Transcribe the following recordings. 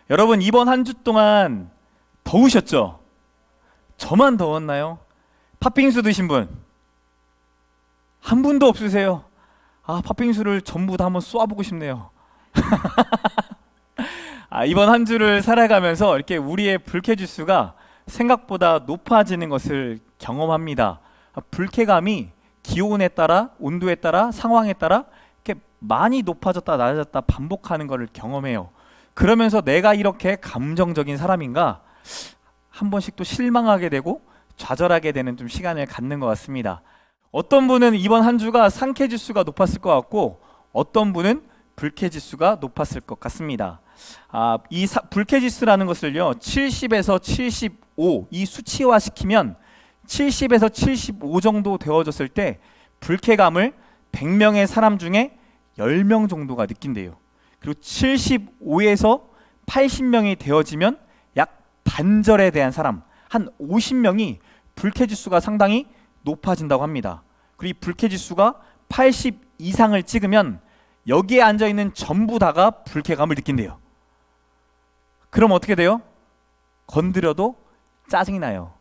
여러분, 이번 한 주 동안 더우셨죠? 저만 더웠나요? 팥빙수 드신 분? 한 분도 없으세요? 아, 팥빙수를 전부 다 한번 쏘아보고 싶네요. 이번 한 주를 살아가면서 이렇게 우리의 불쾌지수가 생각보다 높아지는 것을 경험합니다. 불쾌감이 기온에 따라, 온도에 따라, 상황에 따라 이렇게 많이 높아졌다 낮아졌다 반복하는 것을 경험해요. 그러면서 내가 이렇게 감정적인 사람인가 한 번씩 또 실망하게 되고 좌절하게 되는 좀 시간을 갖는 것 같습니다. 어떤 분은 이번 한 주가 상쾌지수가 높았을 것 같고 어떤 분은 불쾌지수가 높았을 것 같습니다. 불쾌지수라는 것을요 70에서 75 이 수치화 시키면 70에서 75 정도 되어졌을 때 불쾌감을 100명의 사람 중에 10명 정도가 느낀대요. 그리고 75에서 80명이 되어지면 약 반절에 대한 사람 한 50명이 불쾌지수가 상당히 높아진다고 합니다. 그리고 이 불쾌지수가 80 이상을 찍으면 여기에 앉아있는 전부 다가 불쾌감을 느낀대요. 그럼 어떻게 돼요? 건드려도 짜증이 나요.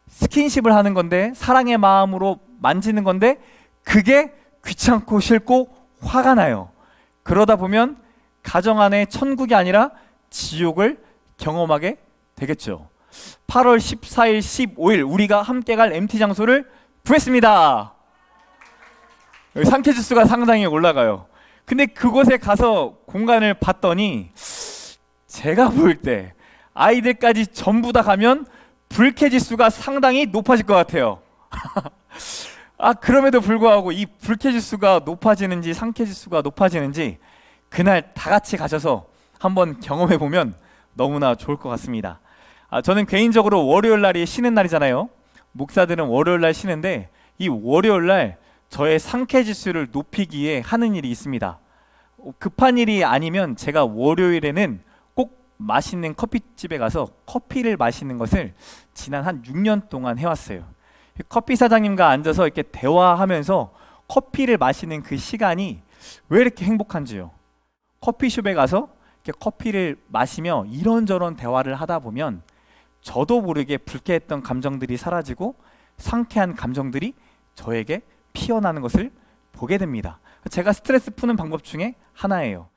스킨십을 하는 건데, 사랑의 마음으로 만지는 건데 그게 귀찮고 싫고 화가 나요. 그러다 보면 가정 안에 천국이 아니라 지옥을 경험하게 되겠죠. 8월 14일, 15일 우리가 함께 갈 MT 장소를 구했습니다. 여기 상쾌지수가 상당히 올라가요. 근데 그곳에 가서 공간을 봤더니 제가 볼 때 아이들까지 전부 다 가면 불쾌지수가 상당히 높아질 것 같아요. 그럼에도 불구하고 이 불쾌지수가 높아지는지 상쾌지수가 높아지는지 그날 다 같이 가셔서 한번 경험해 보면 너무나 좋을 것 같습니다. 저는 개인적으로 월요일 날이 쉬는 날이잖아요. 목사들은 월요일 날 쉬는데 이 월요일 날 저의 상쾌지수를 높이기에 하는 일이 있습니다. 급한 일이 아니면 제가 월요일에는 꼭 맛있는 커피집에 가서 커피를 마시는 것을 지난 한 6년 동안 해왔어요. 커피 사장님과 앉아서 이렇게 대화하면서 커피를 마시는 그 시간이 왜 이렇게 행복한지요. 커피숍에 가서 이렇게 커피를 마시며 이런저런 대화를 하다 보면 저도 모르게 불쾌했던 감정들이 사라지고 상쾌한 감정들이 저에게 피어나는 것을 보게 됩니다. 제가 스트레스 푸는 방법 중에 하나예요.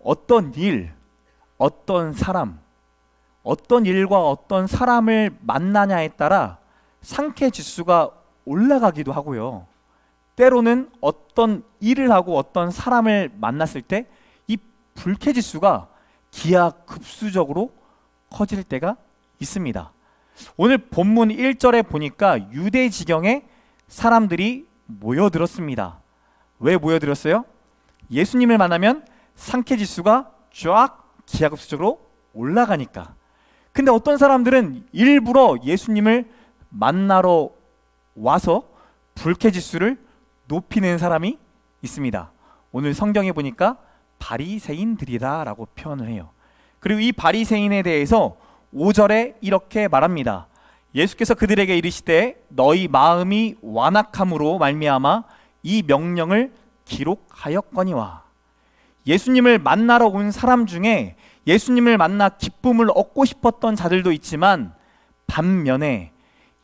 어떤 일, 어떤 사람, 어떤 일과 어떤 사람을 만나냐에 따라 상쾌 지수가 올라가기도 하고요. 때로는 어떤 일을 하고 어떤 사람을 만났을 때 이 불쾌 지수가 기하급수적으로 커질 때가 있습니다. 오늘 본문 1절에 보니까 유대 지경에 사람들이 모여들었습니다. 왜 모여들었어요? 예수님을 만나면 상쾌지수가 쫙 기하급수적으로 올라가니까. 근데 어떤 사람들은 일부러 예수님을 만나러 와서 불쾌지수를 높이는 사람이 있습니다. 오늘 성경에 보니까 바리새인들이다 라고 표현을 해요. 그리고 이 바리새인에 대해서 5절에 이렇게 말합니다. 예수께서 그들에게 이르시되 너희 마음이 완악함으로 말미암아 이 명령을 기록하였거니와. 예수님을 만나러 온 사람 중에 예수님을 만나 기쁨을 얻고 싶었던 자들도 있지만 반면에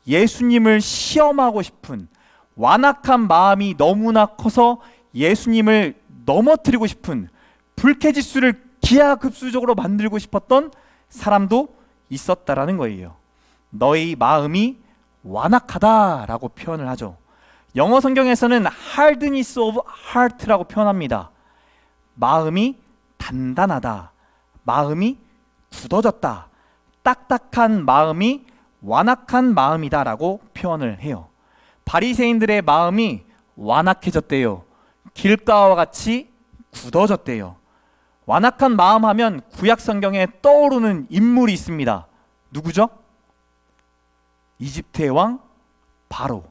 예수님을 시험하고 싶은 완악한 마음이 너무나 커서 예수님을 넘어뜨리고 싶은 불쾌지수를 기하급수적으로 만들고 싶었던 사람도 있었다라는 거예요. 너희 마음이 완악하다라고 표현을 하죠. 영어 성경에서는 hardness of heart라고 표현합니다. 마음이 단단하다, 마음이 굳어졌다, 딱딱한 마음이 완악한 마음이다라고 표현을 해요. 바리새인들의 마음이 완악해졌대요. 길가와 같이 굳어졌대요. 완악한 마음 하면 구약 성경에 떠오르는 인물이 있습니다. 누구죠? 이집트의 왕 바로,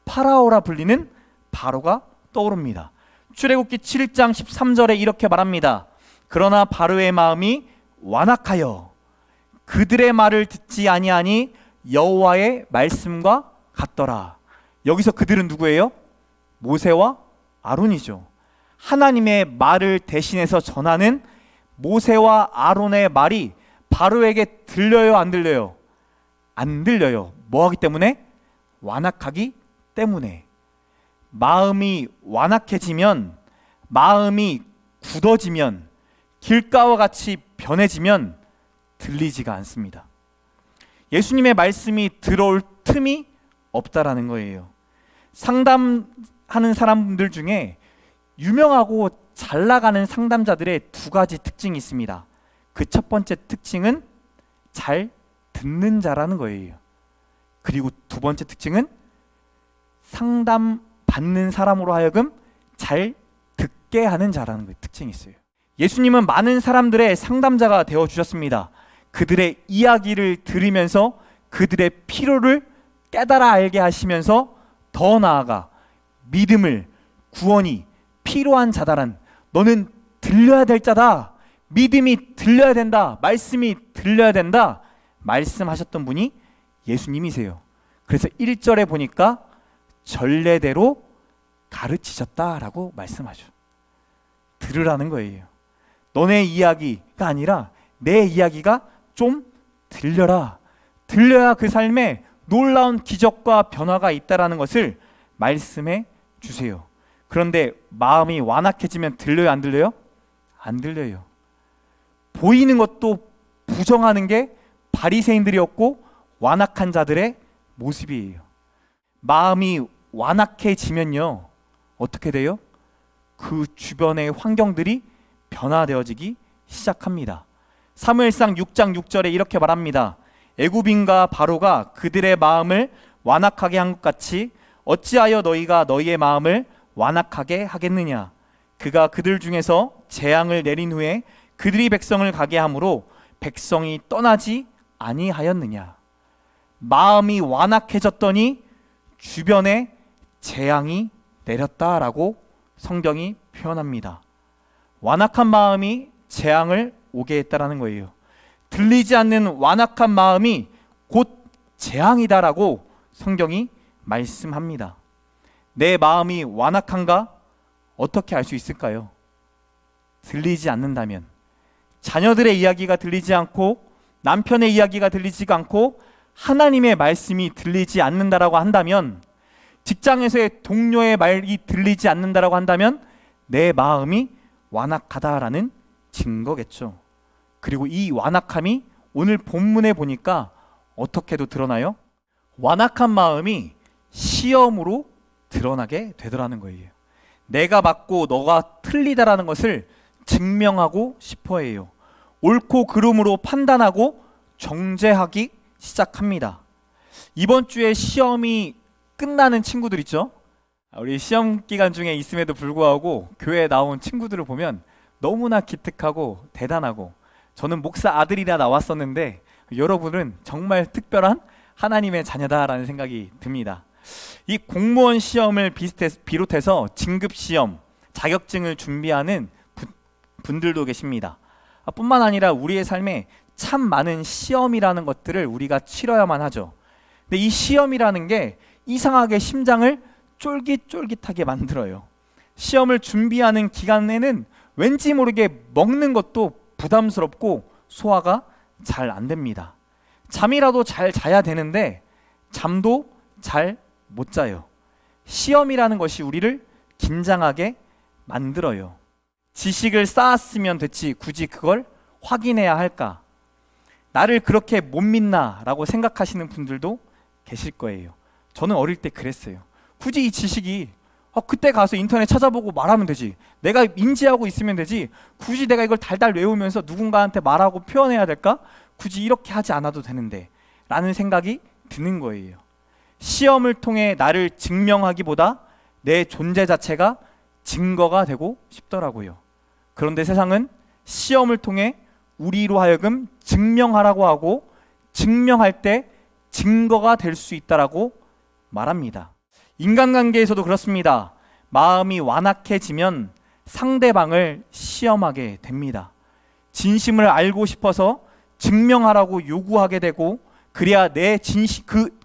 파라오라 불리는 바로가 떠오릅니다. 출애굽기 7장 13절에 이렇게 말합니다. 그러나 바로의 마음이 완악하여 그들의 말을 듣지 아니하니 여호와의 말씀과 같더라. 여기서 그들은 누구예요? 모세와 아론이죠. 하나님의 말을 대신해서 전하는 모세와 아론의 말이 바로에게 들려요, 안 들려요? 안 들려요. 뭐 하기 때문에? 완악하기 때문에. 마음이 완악해지면, 마음이 굳어지면, 길가와 같이 변해지면 들리지가 않습니다. 예수님의 말씀이 들어올 틈이 없다라는 거예요. 상담하는 사람들 중에 유명하고 잘 나가는 상담자들의 두 가지 특징이 있습니다. 그 첫 번째 특징은 잘 듣는 자라는 거예요. 그리고 두 번째 특징은 상담 받는 사람으로 하여금 잘 듣게 하는 자라는 거예요. 특징이 있어요. 예수님은 많은 사람들의 상담자가 되어 주셨습니다. 그들의 이야기를 들으면서 그들의 필요를 깨달아 알게 하시면서 더 나아가 믿음을, 구원이 필요한 자다란, 너는 들려야 될 자다, 믿음이 들려야 된다, 말씀이 들려야 된다 말씀하셨던 분이 예수님이세요. 그래서 1절에 보니까 전례대로 가르치셨다라고 말씀하죠. 들으라는 거예요. 너네 이야기가 아니라 내 이야기가 좀 들려라. 들려야 그 삶에 놀라운 기적과 변화가 있다라는 것을 말씀해 주세요. 그런데 마음이 완악해지면 들려요, 안 들려요? 안 들려요. 보이는 것도 부정하는 게 바리새인들이었고 완악한 자들의 모습이에요. 마음이 완악해지면요, 어떻게 돼요? 그 주변의 환경들이 변화되어지기 시작합니다. 사무엘상 6장 6절에 이렇게 말합니다. 애굽인과 바로가 그들의 마음을 완악하게 한 것 같이 어찌하여 너희가 너희의 마음을 완악하게 하겠느냐. 그가 그들 중에서 재앙을 내린 후에 그들이 백성을 가게 함으로 백성이 떠나지 아니하였느냐. 마음이 완악해졌더니 주변에 재앙이 내렸다라고 성경이 표현합니다. 완악한 마음이 재앙을 오게 했다라는 거예요. 들리지 않는 완악한 마음이 곧 재앙이다라고 성경이 말씀합니다. 내 마음이 완악한가? 어떻게 알 수 있을까요? 들리지 않는다면, 자녀들의 이야기가 들리지 않고 남편의 이야기가 들리지가 않고 하나님의 말씀이 들리지 않는다라고 한다면, 직장에서의 동료의 말이 들리지 않는다라고 한다면 내 마음이 완악하다라는 증거겠죠. 그리고 이 완악함이 오늘 본문에 보니까 어떻게도 드러나요? 완악한 마음이 시험으로 드러나게 되더라는 거예요. 내가 맞고 너가 틀리다라는 것을 증명하고 싶어 해요. 옳고 그름으로 판단하고 정죄하기 시작합니다. 이번 주에 시험이 끝나는 친구들 있죠? 우리 시험 기간 중에 있음에도 불구하고 교회에 나온 친구들을 보면 너무나 기특하고 대단하고, 저는 목사 아들이라 나왔었는데 여러분은 정말 특별한 하나님의 자녀다라는 생각이 듭니다. 이 공무원 시험을 비롯해서 진급시험, 자격증을 준비하는 분들도 계십니다. 뿐만 아니라 우리의 삶에 참 많은 시험이라는 것들을 우리가 치러야만 하죠. 근데 이 시험이라는 게 이상하게 심장을 쫄깃쫄깃하게 만들어요. 시험을 준비하는 기간에는 왠지 모르게 먹는 것도 부담스럽고 소화가 잘 안 됩니다. 잠이라도 잘 자야 되는데 잠도 잘 못 자요. 시험이라는 것이 우리를 긴장하게 만들어요. 지식을 쌓았으면 됐지 굳이 그걸 확인해야 할까? 나를 그렇게 못 믿나? 라고 생각하시는 분들도 계실 거예요. 저는 어릴 때 그랬어요. 굳이 이 지식이 그때 가서 인터넷 찾아보고 말하면 되지, 내가 인지하고 있으면 되지, 굳이 내가 이걸 달달 외우면서 누군가한테 말하고 표현해야 될까? 굳이 이렇게 하지 않아도 되는데 라는 생각이 드는 거예요. 시험을 통해 나를 증명하기보다 내 존재 자체가 증거가 되고 싶더라고요. 그런데 세상은 시험을 통해 우리로 하여금 증명하라고 하고, 증명할 때 증거가 될 수 있다라고 말합니다. 인간관계에서도 그렇습니다. 마음이 완악해지면 상대방을 시험하게 됩니다. 진심을 알고 싶어서 증명하라고 요구하게 되고, 그래야 내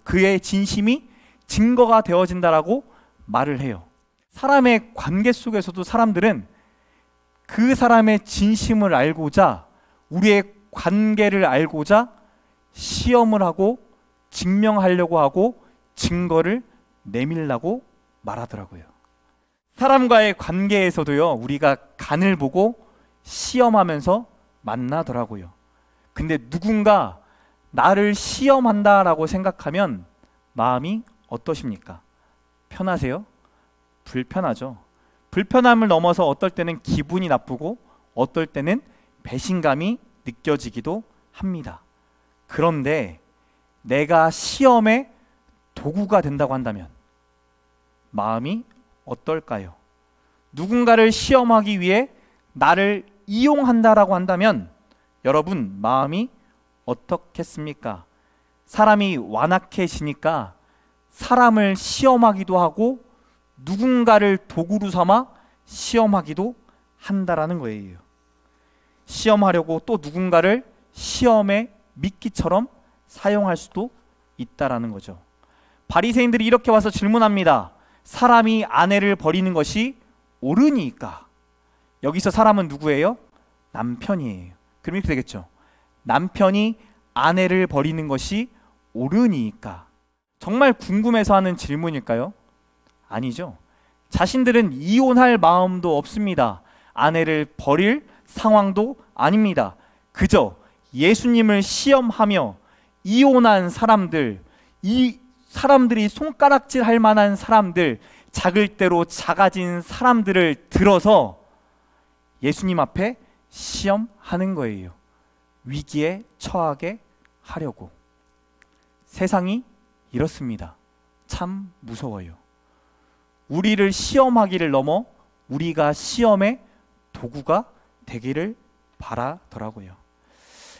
그의 진심이 증거가 되어진다라고 말을 해요. 사람의 관계 속에서도 사람들은 그 사람의 진심을 알고자, 우리의 관계를 알고자 시험을 하고 증명하려고 하고 증거를 내밀라고 말하더라고요. 사람과의 관계에서도요, 우리가 간을 보고 시험하면서 만나더라고요. 근데 누군가 나를 시험한다라고 생각하면 마음이 어떠십니까? 편하세요? 불편하죠. 불편함을 넘어서 어떨 때는 기분이 나쁘고 어떨 때는 배신감이 느껴지기도 합니다. 그런데 내가 시험의 도구가 된다고 한다면 마음이 어떨까요? 누군가를 시험하기 위해 나를 이용한다라고 한다면 여러분 마음이 어떻겠습니까? 사람이 완악해지니까 사람을 시험하기도 하고 누군가를 도구로 삼아 시험하기도 한다라는 거예요. 시험하려고 또 누군가를 시험의 미끼처럼 사용할 수도 있다라는 거죠. 바리새인들이 이렇게 와서 질문합니다. 사람이 아내를 버리는 것이 옳으니까. 여기서 사람은 누구예요? 남편이에요. 그럼 이렇게 되겠죠. 남편이 아내를 버리는 것이 옳으니까. 정말 궁금해서 하는 질문일까요? 아니죠. 자신들은 이혼할 마음도 없습니다. 아내를 버릴 상황도 아닙니다. 그저 예수님을 시험하며 이혼한 사람들, 이 사람들이 손가락질 할 만한 사람들, 작을 대로 작아진 사람들을 들어서 예수님 앞에 시험하는 거예요. 위기에 처하게 하려고. 세상이 이렇습니다. 참 무서워요. 우리를 시험하기를 넘어 우리가 시험의 도구가 되기를 바라더라고요.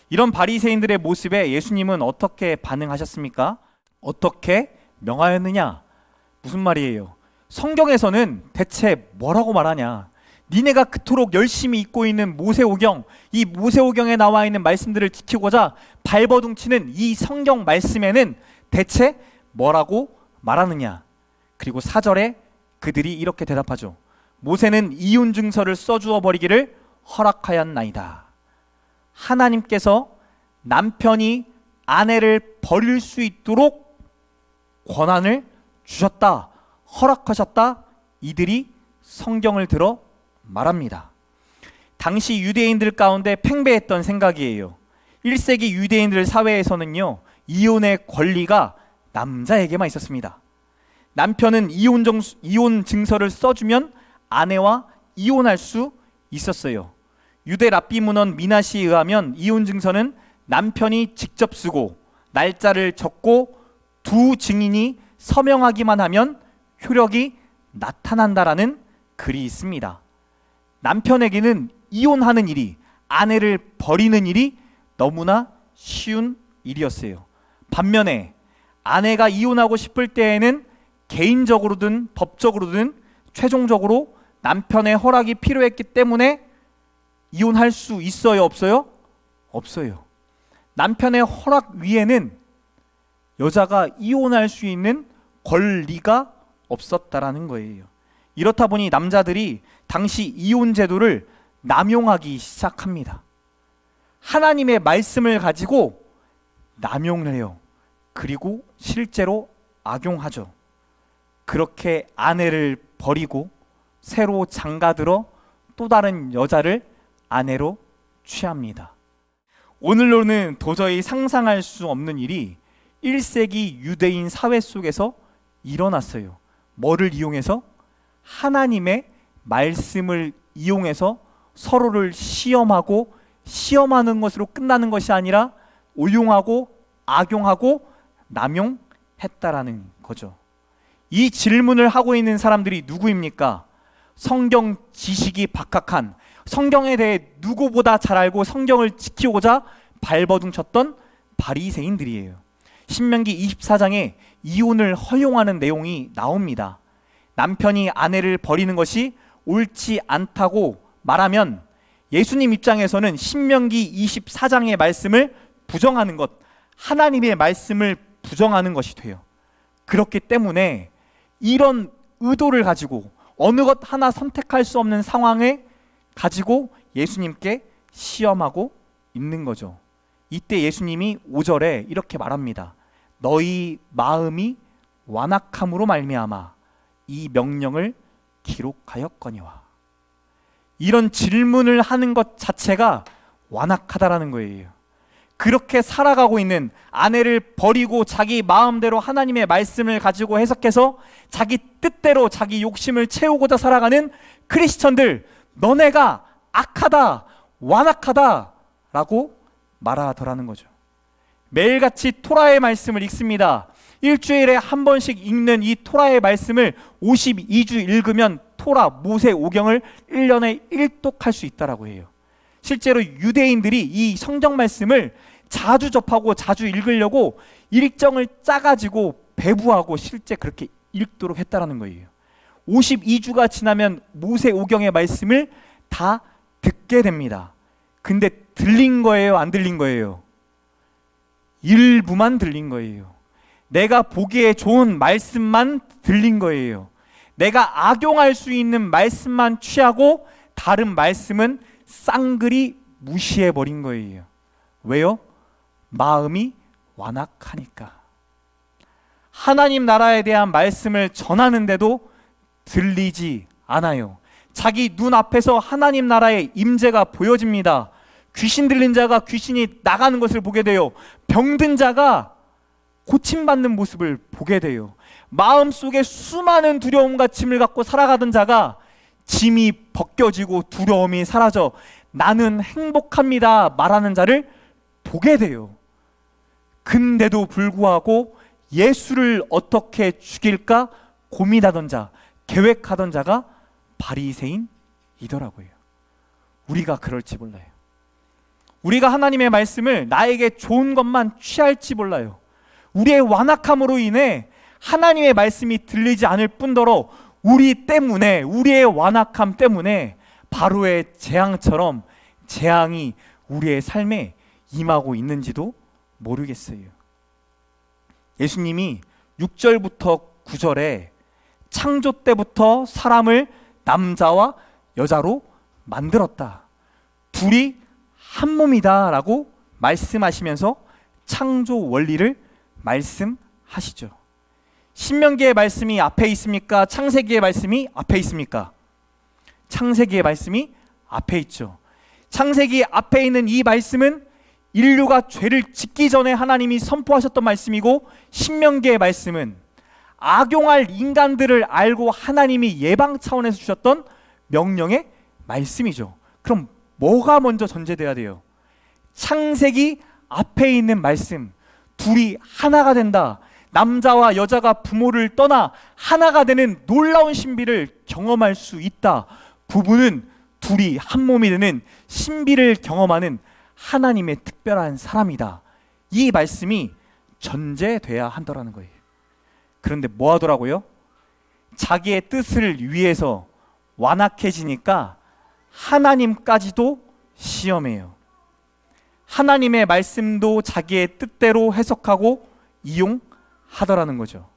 이런 바리새인들의 모습에 예수님은 어떻게 반응하셨습니까? 어떻게 명하였느냐? 무슨 말이에요? 성경에서는 대체 뭐라고 말하냐? 니네가 그토록 열심히 읽고 있는 모세오경, 이 모세오경에 나와 있는 말씀들을 지키고자 발버둥치는 이 성경 말씀에는 대체 뭐라고 말하느냐? 그리고 4절에 그들이 이렇게 대답하죠. 모세는 이혼 증서를 써주어 버리기를 허락하였나이다. 하나님께서 남편이 아내를 버릴 수 있도록 권한을 주셨다, 허락하셨다. 이들이 성경을 들어 말합니다. 당시 유대인들 가운데 팽배했던 생각이에요. 1세기 유대인들 사회에서는요, 이혼의 권리가 남자에게만 있었습니다. 남편은 이혼 증서를 써주면 아내와 이혼할 수 있었어요. 유대 랍비 문헌 미나시에 의하면 이혼 증서는 남편이 직접 쓰고 날짜를 적고 두 증인이 서명하기만 하면 효력이 나타난다라는 글이 있습니다. 남편에게는 이혼하는 일이, 아내를 버리는 일이 너무나 쉬운 일이었어요. 반면에 아내가 이혼하고 싶을 때에는 개인적으로든 법적으로든 최종적으로 남편의 허락이 필요했기 때문에 이혼할 수 있어요, 없어요? 없어요. 남편의 허락 위에는 여자가 이혼할 수 있는 권리가 없었다라는 거예요. 이렇다 보니 남자들이 당시 이혼 제도를 남용하기 시작합니다. 하나님의 말씀을 가지고 남용을 해요. 그리고 실제로 악용하죠. 그렇게 아내를 버리고 새로 장가들어 또 다른 여자를 아내로 취합니다. 오늘로는 도저히 상상할 수 없는 일이 1세기 유대인 사회 속에서 일어났어요. 뭐를 이용해서? 하나님의 말씀을 이용해서 서로를 시험하고, 시험하는 것으로 끝나는 것이 아니라 오용하고 악용하고 남용했다라는 거죠. 이 질문을 하고 있는 사람들이 누구입니까? 성경 지식이 박학한, 성경에 대해 누구보다 잘 알고 성경을 지키고자 발버둥쳤던 바리새인들이에요. 신명기 24장에 이혼을 허용하는 내용이 나옵니다. 남편이 아내를 버리는 것이 옳지 않다고 말하면 예수님 입장에서는 신명기 24장의 말씀을 부정하는 것, 하나님의 말씀을 부정하는 것이 돼요. 그렇기 때문에 이런 의도를 가지고 어느 것 하나 선택할 수 없는 상황에 가지고 예수님께 시험하고 있는 거죠. 이때 예수님이 5절에 이렇게 말합니다. 너희 마음이 완악함으로 말미암아 이 명령을 기록하였거니와. 이런 질문을 하는 것 자체가 완악하다라는 거예요. 그렇게 살아가고 있는, 아내를 버리고 자기 마음대로 하나님의 말씀을 가지고 해석해서 자기 뜻대로 자기 욕심을 채우고자 살아가는 크리스천들, 너네가 악하다, 완악하다 라고 말하더라는 거죠. 매일같이 토라의 말씀을 읽습니다. 일주일에 한 번씩 읽는 이 토라의 말씀을 52주 읽으면 토라, 모세, 오경을 1년에 1독할 수 있다라고 해요. 실제로 유대인들이 이 성경 말씀을 자주 접하고 자주 읽으려고 일정을 짜가지고 배부하고 실제 그렇게 읽도록 했다라는 거예요. 52주가 지나면 모세, 오경의 말씀을 다 듣게 됩니다. 근데 들린 거예요, 안 들린 거예요? 일부만 들린 거예요. 내가 보기에 좋은 말씀만 들린 거예요. 내가 악용할 수 있는 말씀만 취하고 다른 말씀은 쌍그리 무시해버린 거예요. 왜요? 마음이 완악하니까. 하나님 나라에 대한 말씀을 전하는데도 들리지 않아요. 자기 눈앞에서 하나님 나라의 임재가 보여집니다. 귀신 들린 자가 귀신이 나가는 것을 보게 돼요. 병든 자가 고침받는 모습을 보게 돼요. 마음속에 수많은 두려움과 짐을 갖고 살아가던 자가 짐이 벗겨지고 두려움이 사라져 나는 행복합니다 말하는 자를 보게 돼요. 근데도 불구하고 예수를 어떻게 죽일까 고민하던 자, 계획하던 자가 바리새인이더라고요. 우리가 그럴지 몰라요. 우리가 하나님의 말씀을 나에게 좋은 것만 취할지 몰라요. 우리의 완악함으로 인해 하나님의 말씀이 들리지 않을 뿐더러 우리 때문에, 우리의 완악함 때문에 바로의 재앙처럼 재앙이 우리의 삶에 임하고 있는지도 모르겠어요. 예수님이 6절부터 9절에 창조 때부터 사람을 남자와 여자로 만들었다. 둘이 한 몸이다 라고 말씀하시면서 창조 원리를 말씀하시죠. 신명기의 말씀이 앞에 있습니까? 창세기의 말씀이 앞에 있습니까? 창세기의 말씀이 앞에 있죠. 창세기 앞에 있는 이 말씀은 인류가 죄를 짓기 전에 하나님이 선포하셨던 말씀이고, 신명기의 말씀은 악용할 인간들을 알고 하나님이 예방 차원에서 주셨던 명령의 말씀이죠. 그럼 뭐가 먼저 전제돼야 돼요? 창세기 앞에 있는 말씀, 둘이 하나가 된다, 남자와 여자가 부모를 떠나 하나가 되는 놀라운 신비를 경험할 수 있다, 부부는 둘이 한 몸이 되는 신비를 경험하는 하나님의 특별한 사람이다, 이 말씀이 전제돼야 한다라는 거예요. 그런데 뭐 하더라고요? 자기의 뜻을 위해서 완악해지니까 하나님까지도 시험해요. 하나님의 말씀도 자기의 뜻대로 해석하고 이용하더라는 거죠.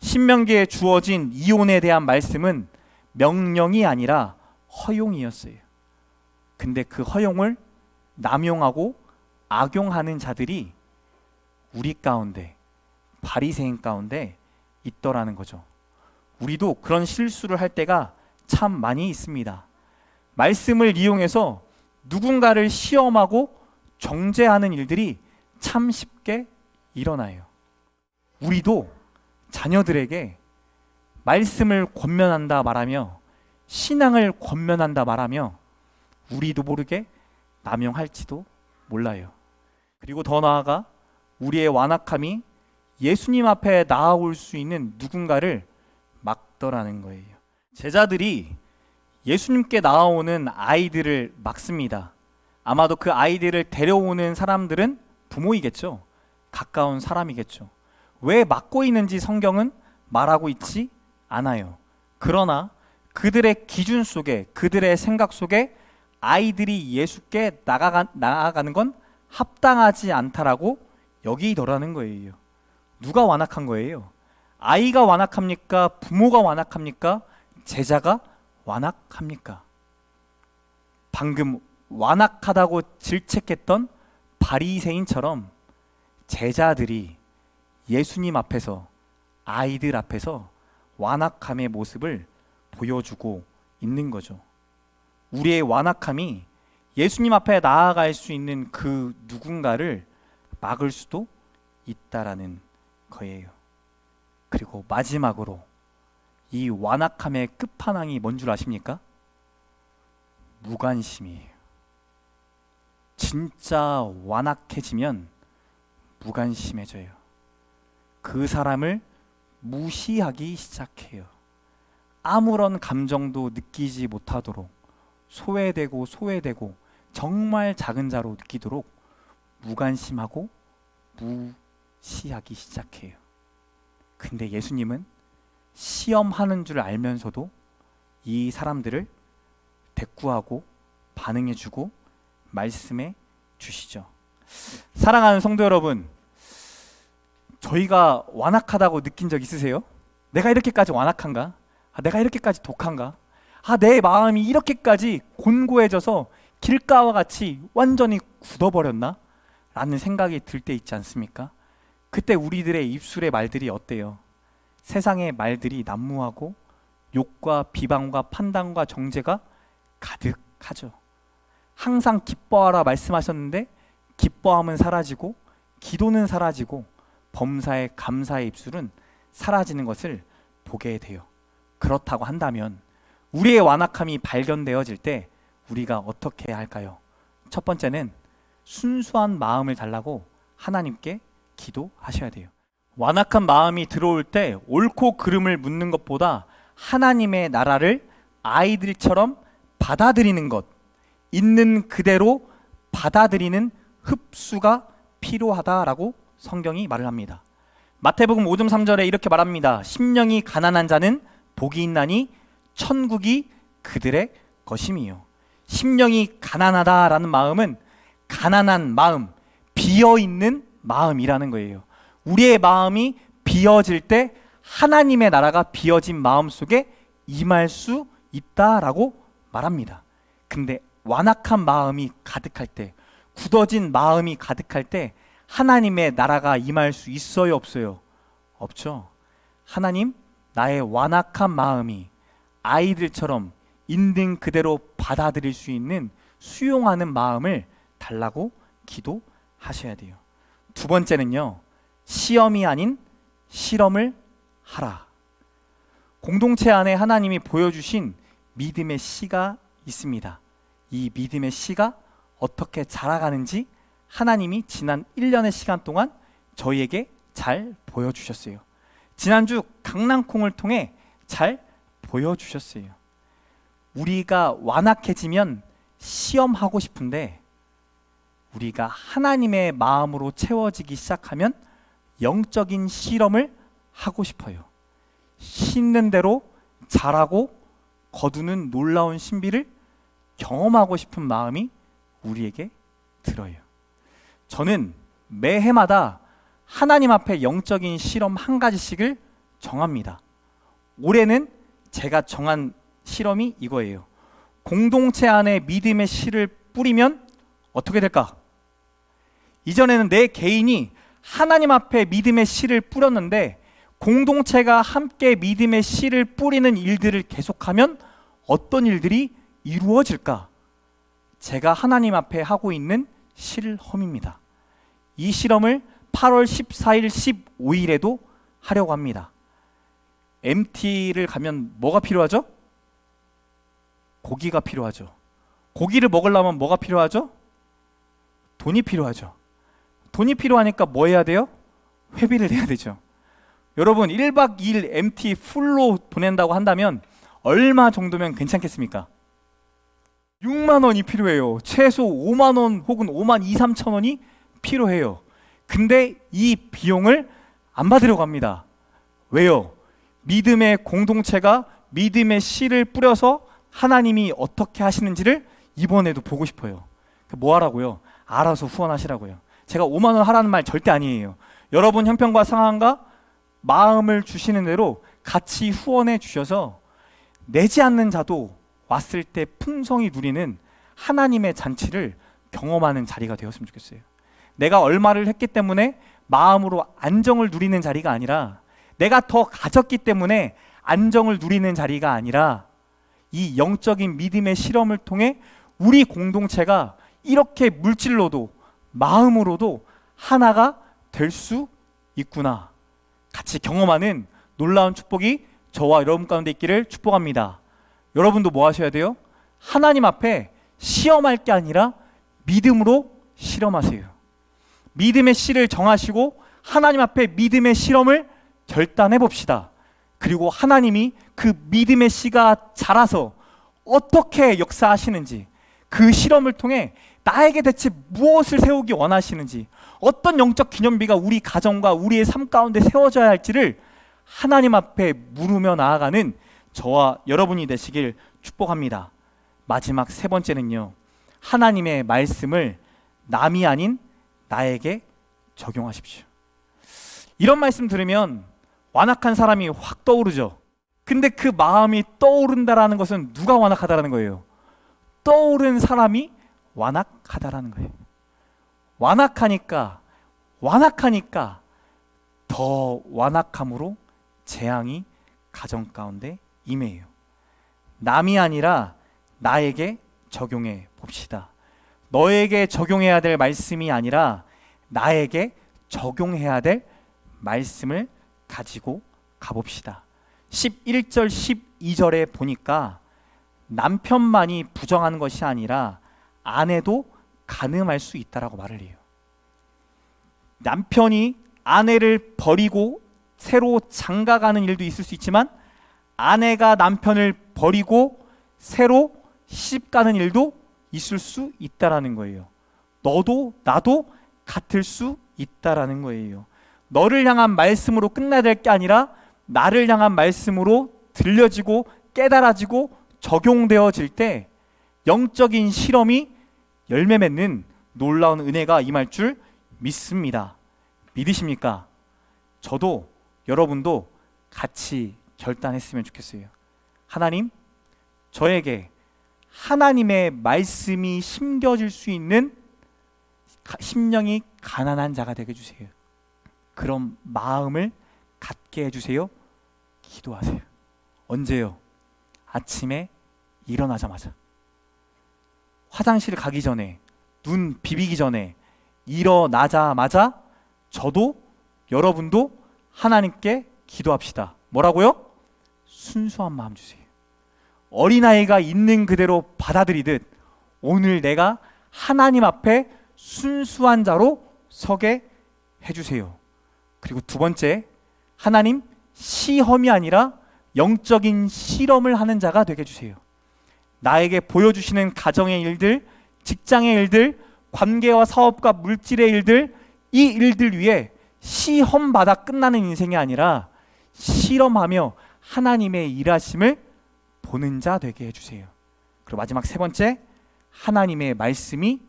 신명기에 주어진 이혼에 대한 말씀은 명령이 아니라 허용이었어요. 근데 그 허용을 남용하고 악용하는 자들이 우리 가운데, 바리새인 가운데 있더라는 거죠. 우리도 그런 실수를 할 때가 참 많이 있습니다. 말씀을 이용해서 누군가를 시험하고 정죄하는 일들이 참 쉽게 일어나요. 우리도 자녀들에게 말씀을 권면한다 말하며, 신앙을 권면한다 말하며 우리도 모르게 남용할지도 몰라요. 그리고 더 나아가 우리의 완악함이 예수님 앞에 나아올 수 있는 누군가를 막더라는 거예요. 제자들이 예수님께 나아오는 아이들을 막습니다. 아마도 그 아이들을 데려오는 사람들은 부모이겠죠. 가까운 사람이겠죠. 왜 막고 있는지 성경은 말하고 있지 않아요. 그러나 그들의 기준 속에, 그들의 생각 속에 아이들이 예수께 나아가는 건 합당하지 않다라고 여기더라는 거예요. 누가 완악한 거예요? 아이가 완악합니까? 부모가 완악합니까? 제자가 완악합니까? 방금 완악하다고 질책했던 바리새인처럼 제자들이 예수님 앞에서, 아이들 앞에서 완악함의 모습을 보여주고 있는 거죠. 우리의 완악함이 예수님 앞에 나아갈 수 있는 그 누군가를 막을 수도 있다라는 거예요. 그리고 마지막으로 이 완악함의 끝판왕이 뭔 줄 아십니까? 무관심이에요. 진짜 완악해지면 무관심해져요. 그 사람을 무시하기 시작해요. 아무런 감정도 느끼지 못하도록 소외되고 정말 작은 자로 느끼도록 무관심하고 무시하기 시작해요. 근데 예수님은 시험하는 줄 알면서도 이 사람들을 대꾸하고 반응해주고 말씀해 주시죠. 사랑하는 성도 여러분, 저희가 완악하다고 느낀 적 있으세요? 내가 이렇게까지 완악한가? 내가 이렇게까지 독한가? 내 마음이 이렇게까지 곤고해져서 길가와 같이 완전히 굳어버렸나? 라는 생각이 들 때 있지 않습니까? 그때 우리들의 입술의 말들이 어때요? 세상의 말들이 난무하고 욕과 비방과 판단과 정죄가 가득하죠. 항상 기뻐하라 말씀하셨는데 기뻐함은 사라지고 기도는 사라지고 범사의 감사의 입술은 사라지는 것을 보게 돼요. 그렇다고 한다면 우리의 완악함이 발견되어질 때 우리가 어떻게 해야 할까요? 첫 번째는 순수한 마음을 달라고 하나님께 기도하셔야 돼요. 완악한 마음이 들어올 때 옳고 그름을 묻는 것보다 하나님의 나라를 아이들처럼 받아들이는 것, 있는 그대로 받아들이는 흡수가 필요하다라고 성경이 말을 합니다. 마태복음 5장 3절에 이렇게 말합니다. 심령이 가난한 자는 복이 있나니 천국이 그들의 것임이요. 심령이 가난하다라는 마음은 가난한 마음, 비어있는 마음이라는 거예요. 우리의 마음이 비어질 때 하나님의 나라가 비어진 마음 속에 임할 수 있다라고 말합니다. 근데 완악한 마음이 가득할 때, 굳어진 마음이 가득할 때 하나님의 나라가 임할 수 있어요, 없어요? 없죠. 하나님, 나의 완악한 마음이 아이들처럼 있는 그대로 받아들일 수 있는 수용하는 마음을 달라고 기도하셔야 돼요. 두 번째는요, 시험이 아닌 실험을 하라. 공동체 안에 하나님이 보여주신 믿음의 씨가 있습니다. 이 믿음의 씨가 어떻게 자라가는지 하나님이 지난 1년의 시간 동안 저희에게 잘 보여주셨어요. 지난주 강낭콩을 통해 잘 보여주셨어요. 우리가 완악해지면 시험하고 싶은데 우리가 하나님의 마음으로 채워지기 시작하면 영적인 실험을 하고 싶어요. 심는 대로 자라고 거두는 놀라운 신비를 경험하고 싶은 마음이 우리에게 들어요. 저는 매해마다 하나님 앞에 영적인 실험 한 가지씩을 정합니다. 올해는 제가 정한 실험이 이거예요. 공동체 안에 믿음의 씨를 뿌리면 어떻게 될까? 이전에는 내 개인이 하나님 앞에 믿음의 씨를 뿌렸는데 공동체가 함께 믿음의 씨를 뿌리는 일들을 계속하면 어떤 일들이 이루어질까? 제가 하나님 앞에 하고 있는 실험입니다. 이 실험을 8월 14일, 15일에도 하려고 합니다. MT를 가면 뭐가 필요하죠? 고기가 필요하죠. 고기를 먹으려면 뭐가 필요하죠? 돈이 필요하죠. 돈이 필요하니까 뭐 해야 돼요? 회비를 내야 되죠. 여러분 1박 2일 MT 풀로 보낸다고 한다면 얼마 정도면 괜찮겠습니까? 6만 원이 필요해요. 최소 5만 원 혹은 5만 2, 3천 원이 필요해요. 근데 이 비용을 안 받으려고 합니다. 왜요? 믿음의 공동체가 믿음의 씨를 뿌려서 하나님이 어떻게 하시는지를 이번에도 보고 싶어요. 뭐 하라고요? 알아서 후원하시라고요. 제가 5만 원 하라는 말 절대 아니에요. 여러분 형편과 상황과 마음을 주시는 대로 같이 후원해 주셔서 내지 않는 자도 왔을 때 풍성히 누리는 하나님의 잔치를 경험하는 자리가 되었으면 좋겠어요. 내가 얼마를 했기 때문에 마음으로 안정을 누리는 자리가 아니라, 내가 더 가졌기 때문에 안정을 누리는 자리가 아니라, 이 영적인 믿음의 실험을 통해 우리 공동체가 이렇게 물질로도 마음으로도 하나가 될 수 있구나, 같이 경험하는 놀라운 축복이 저와 여러분 가운데 있기를 축복합니다. 여러분도 뭐 하셔야 돼요? 하나님 앞에 시험할 게 아니라 믿음으로 실험하세요. 믿음의 씨를 정하시고 하나님 앞에 믿음의 실험을 결단해 봅시다. 그리고 하나님이 그 믿음의 씨가 자라서 어떻게 역사하시는지, 그 실험을 통해 나에게 대체 무엇을 세우기 원하시는지, 어떤 영적 기념비가 우리 가정과 우리의 삶 가운데 세워져야 할지를 하나님 앞에 물으며 나아가는 저와 여러분이 되시길 축복합니다. 마지막 세 번째는요, 하나님의 말씀을 남이 아닌 나에게 적용하십시오. 이런 말씀 들으면 완악한 사람이 확 떠오르죠. 근데 그 마음이 떠오른다라는 것은 누가 완악하다라는 거예요? 떠오른 사람이 완악하다라는 거예요. 완악하니까 더 완악함으로 재앙이 가정 가운데 임해요. 남이 아니라 나에게 적용해 봅시다. 너에게 적용해야 될 말씀이 아니라 나에게 적용해야 될 말씀을 가지고 가봅시다. 11절 12절에 보니까 남편만이 부정하는 것이 아니라 아내도 간음할 수 있다라고 말을 해요. 남편이 아내를 버리고 새로 장가가는 일도 있을 수 있지만, 아내가 남편을 버리고 새로 시집가는 일도 있을 수 있다라는 거예요. 너도 나도 같을 수 있다라는 거예요. 너를 향한 말씀으로 끝나야 될 게 아니라 나를 향한 말씀으로 들려지고 깨달아지고 적용되어질 때 영적인 실험이 열매 맺는 놀라운 은혜가 임할 줄 믿습니다. 믿으십니까? 저도 여러분도 같이 결단했으면 좋겠어요. 하나님, 저에게 하나님의 말씀이 심겨질 수 있는 심령이 가난한 자가 되게 해주세요. 그런 마음을 갖게 해주세요. 기도하세요. 언제요? 아침에 일어나자마자, 화장실 가기 전에, 눈 비비기 전에, 일어나자마자 저도 여러분도 하나님께 기도합시다. 뭐라고요? 순수한 마음 주세요. 어린아이가 있는 그대로 받아들이듯 오늘 내가 하나님 앞에 순수한 자로 서게 해주세요. 그리고 두 번째, 하나님, 시험이 아니라 영적인 실험을 하는 자가 되게 해주세요. 나에게 보여주시는 가정의 일들, 직장의 일들, 관계와 사업과 물질의 일들, 이 일들 위해 시험받아 끝나는 인생이 아니라 실험하며 하나님의 일하심을 보는 자 되게 해주세요. 그리고 마지막 세 번째, 하나님의 말씀이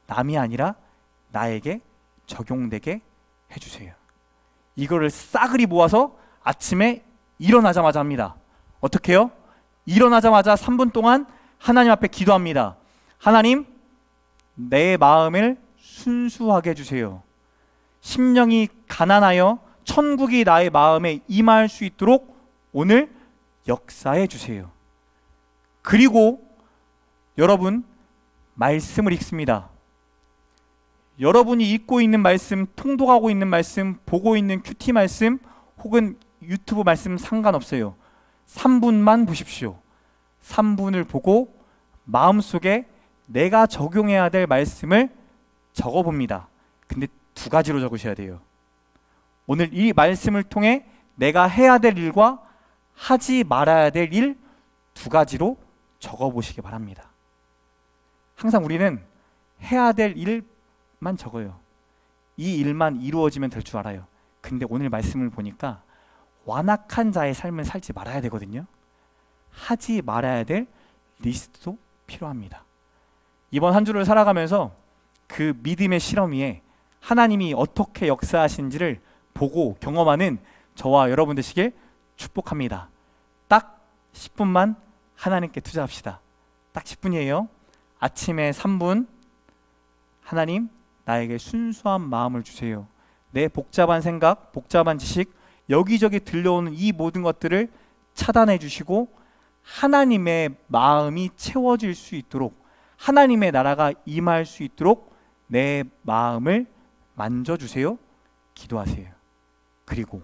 남이 아니라 나에게 적용되게 해주세요. 이거를 싸그리 모아서 아침에 일어나자마자 합니다. 어떻게 해요? 일어나자마자 3분 동안 하나님 앞에 기도합니다. 하나님, 내 마음을 순수하게 해주세요. 심령이 가난하여 천국이 나의 마음에 임할 수 있도록 오늘 역사해 주세요. 그리고 여러분, 말씀을 읽습니다. 여러분이 읽고 있는 말씀, 통독하고 있는 말씀, 보고 있는 큐티 말씀 혹은 유튜브 말씀 상관없어요. 3분만 보십시오. 3분을 보고 마음속에 내가 적용해야 될 말씀을 적어봅니다. 근데 두 가지로 적으셔야 돼요. 오늘 이 말씀을 통해 내가 해야 될 일과 하지 말아야 될 일 두 가지로 적어보시기 바랍니다. 항상 우리는 해야 될 일만 적어요. 이 일만 이루어지면 될 줄 알아요. 근데 오늘 말씀을 보니까 완악한 자의 삶을 살지 말아야 되거든요. 하지 말아야 될 리스트도 필요합니다. 이번 한 주를 살아가면서 그 믿음의 실험 위에 하나님이 어떻게 역사하시는지를 보고 경험하는 저와 여러분 되시길 축복합니다. 딱 10분만 하나님께 투자합시다. 딱 10분이에요. 아침에 3분 하나님 나에게 순수한 마음을 주세요. 내 복잡한 생각, 복잡한 지식, 여기저기 들려오는 이 모든 것들을 차단해 주시고 하나님의 마음이 채워질 수 있도록, 하나님의 나라가 임할 수 있도록 내 마음을 만져주세요. 기도하세요. 그리고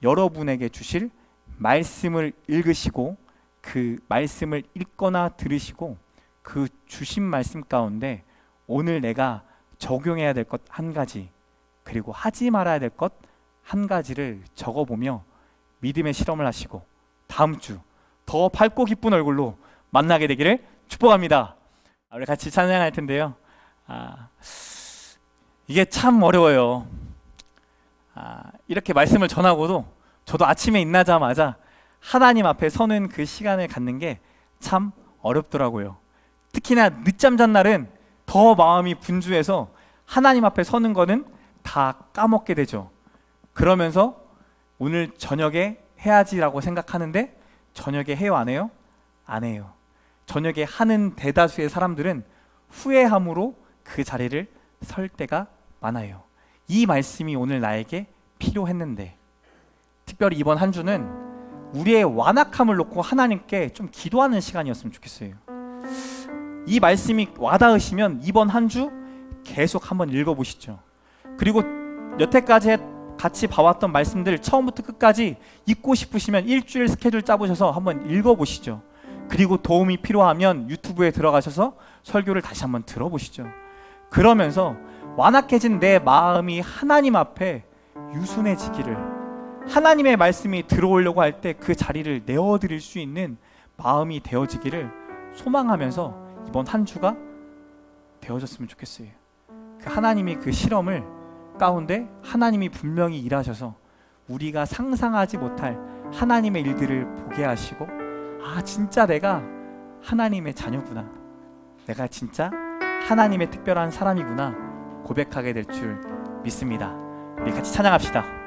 여러분에게 주실 말씀을 읽으시고 그 말씀을 읽거나 들으시고 그 주신 말씀 가운데 오늘 내가 적용해야 될 것 한 가지, 그리고 하지 말아야 될 것 한 가지를 적어보며 믿음의 실험을 하시고 다음 주 더 밝고 기쁜 얼굴로 만나게 되기를 축복합니다. 우리 같이 찬양할 텐데요. 이게 참 어려워요. 이렇게 말씀을 전하고도 저도 아침에 일어나자마자 하나님 앞에 서는 그 시간을 갖는 게 참 어렵더라고요. 특히나 늦잠 잔 날은 더 마음이 분주해서 하나님 앞에 서는 거는 다 까먹게 되죠. 그러면서 오늘 저녁에 해야지라고 생각하는데 저녁에 해요, 안 해요? 안 해요. 저녁에 하는 대다수의 사람들은 후회함으로 그 자리를 설 때가 많아요. 이 말씀이 오늘 나에게 필요했는데, 특별히 이번 한 주는 우리의 완악함을 놓고 하나님께 좀 기도하는 시간이었으면 좋겠어요. 이 말씀이 와닿으시면 이번 한 주 계속 한번 읽어보시죠. 그리고 여태까지 같이 봐왔던 말씀들 처음부터 끝까지 읽고 싶으시면 일주일 스케줄 짜보셔서 한번 읽어보시죠. 그리고 도움이 필요하면 유튜브에 들어가셔서 설교를 다시 한번 들어보시죠. 그러면서 완악해진 내 마음이 하나님 앞에 유순해지기를, 하나님의 말씀이 들어오려고 할 때 그 자리를 내어드릴 수 있는 마음이 되어지기를 소망하면서 이번 한 주가 되어졌으면 좋겠어요. 그 하나님이 그 실험을 가운데 하나님이 분명히 일하셔서 우리가 상상하지 못할 하나님의 일들을 보게 하시고, 진짜 내가 하나님의 자녀구나, 내가 진짜 하나님의 특별한 사람이구나 고백하게 될 줄 믿습니다. 우리 같이 찬양합시다.